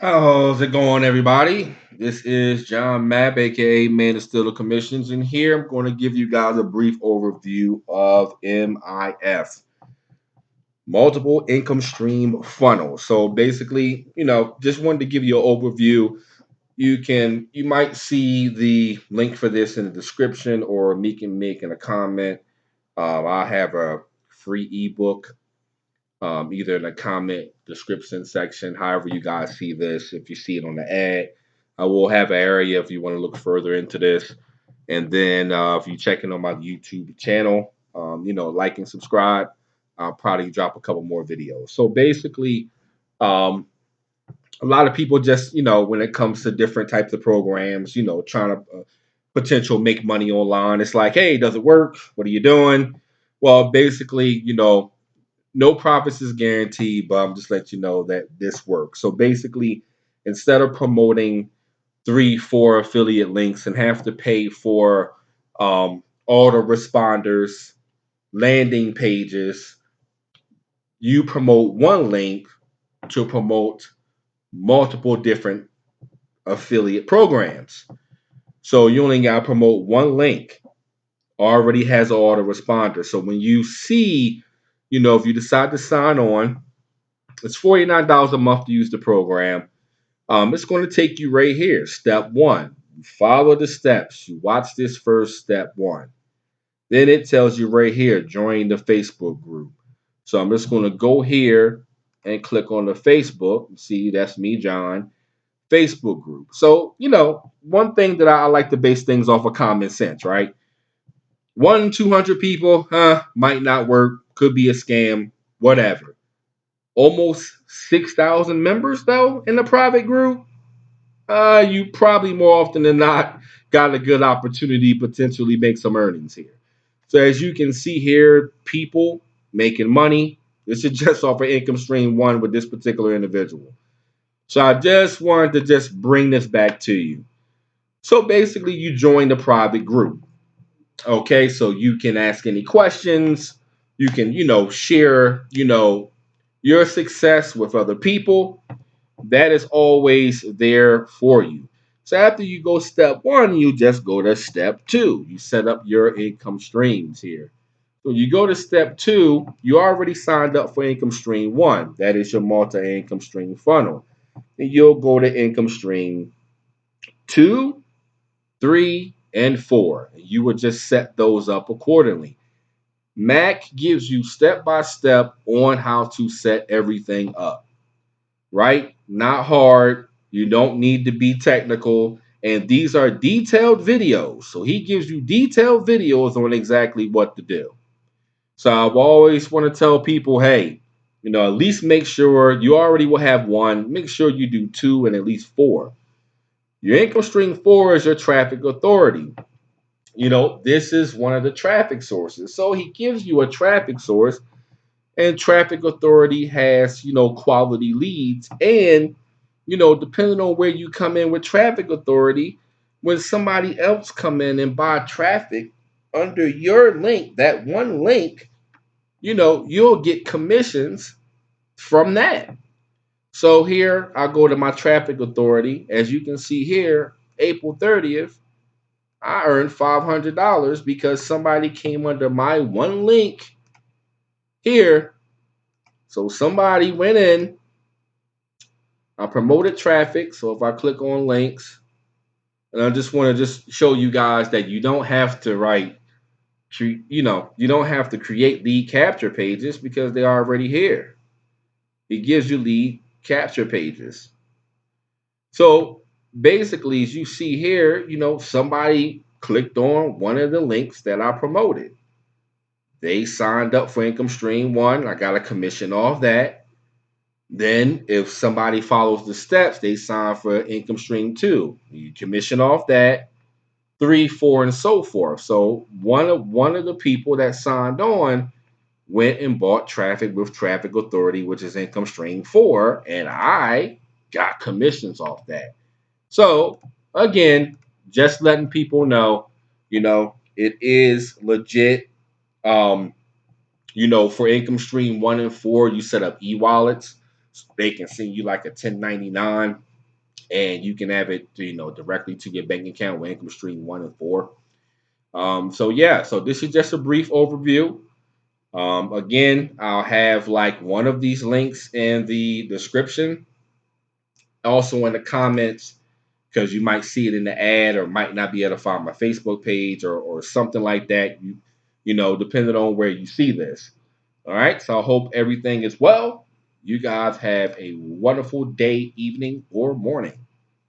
How's it going, everybody? This is John Mapp, aka Man of Steel Commissions, and here I'm going to give you guys a brief overview of MIF, Multiple Income Stream Funnel. So basically, just wanted to give you an overview. You might see the link for this in the description, or me can make in a comment. I have a free ebook either in the comment description section, however you guys see this. If you see it on the ad, I will have an area if you want to look further into this. And then if you check in on my YouTube channel, like and subscribe. I'll probably drop a couple more videos. So basically, um, a lot of people just, when it comes to different types of programs, trying to potential make money online, it's like, hey, does it work? What are you doing? Well, basically, no profits is guaranteed, but I'm just letting you know that this works. So basically, instead of promoting 3, 4 affiliate links and have to pay for all the responders, landing pages, you promote one link to promote multiple different affiliate programs. So you only got to promote one link. Already has all the responders. So when you see, if you decide to sign on, it's $49 a month to use the program. It's going to take you right here. Step one, you follow the steps. You watch this first step one. Then it tells you right here, join the Facebook group. So I'm just going to go here and click on the Facebook. See, that's me, John, Facebook group. So, one thing that I like to base things off of common sense, right? 200 people, might not work, could be a scam, whatever. Almost 6,000 members, though, in the private group. You probably more often than not got a good opportunity to potentially make some earnings here. So as you can see here, people making money. This is just off of income stream one with this particular individual. So I just wanted to just bring this back to you. So basically, you join the private group. Okay, so you can ask any questions. You can, share, your success with other people. That is always there for you. So after you go step one, you just go to step two. You set up your income streams here. So you go to step two, you already signed up for income stream one. That is your multi-income stream funnel. And you'll go to income stream two, three, and four. You will just set those up accordingly. Mac gives you step by step on how to set everything up, right? Not hard. You don't need to be technical. And these are detailed videos. So he gives you detailed videos on exactly what to do. So I always want to tell people, hey, at least make sure you already will have one. Make sure you do two and at least four. Your income stream four is your traffic authority. This is one of the traffic sources. So he gives you a traffic source, and traffic authority has, quality leads. And depending on where you come in with traffic authority, when somebody else come in and buy traffic under your link, that one link, you'll get commissions from that. So here I go to my traffic authority. As you can see here, April 30th, I earned $500 because somebody came under my one link here. So somebody went in, I promoted traffic. So if I click on links, and I just want to just show you guys that you don't have to you don't have to create lead capture pages because they're already here. It gives you lead capture pages. So basically, as you see here, somebody clicked on one of the links that I promoted. They signed up for income stream one. I got a commission off that. Then, if somebody follows the steps, they sign for income stream two. You commission off that. Three, four, and so forth. So one of the people that signed on went and bought traffic with traffic authority, which is income stream four, and I got commissions off that. So again, just letting people know, it is legit. Um, for income stream one and four, you set up e-wallets. So they can send you like a 1099. and you can have it, directly to your bank account with income stream 1 and 4. So yeah, so this is just a brief overview. Again, I'll have like one of these links in the description, also in the comments, because you might see it in the ad or might not be able to find my Facebook page or something like that. Depending on where you see this. All right. So I hope everything is well. You guys have a wonderful day, evening, or morning.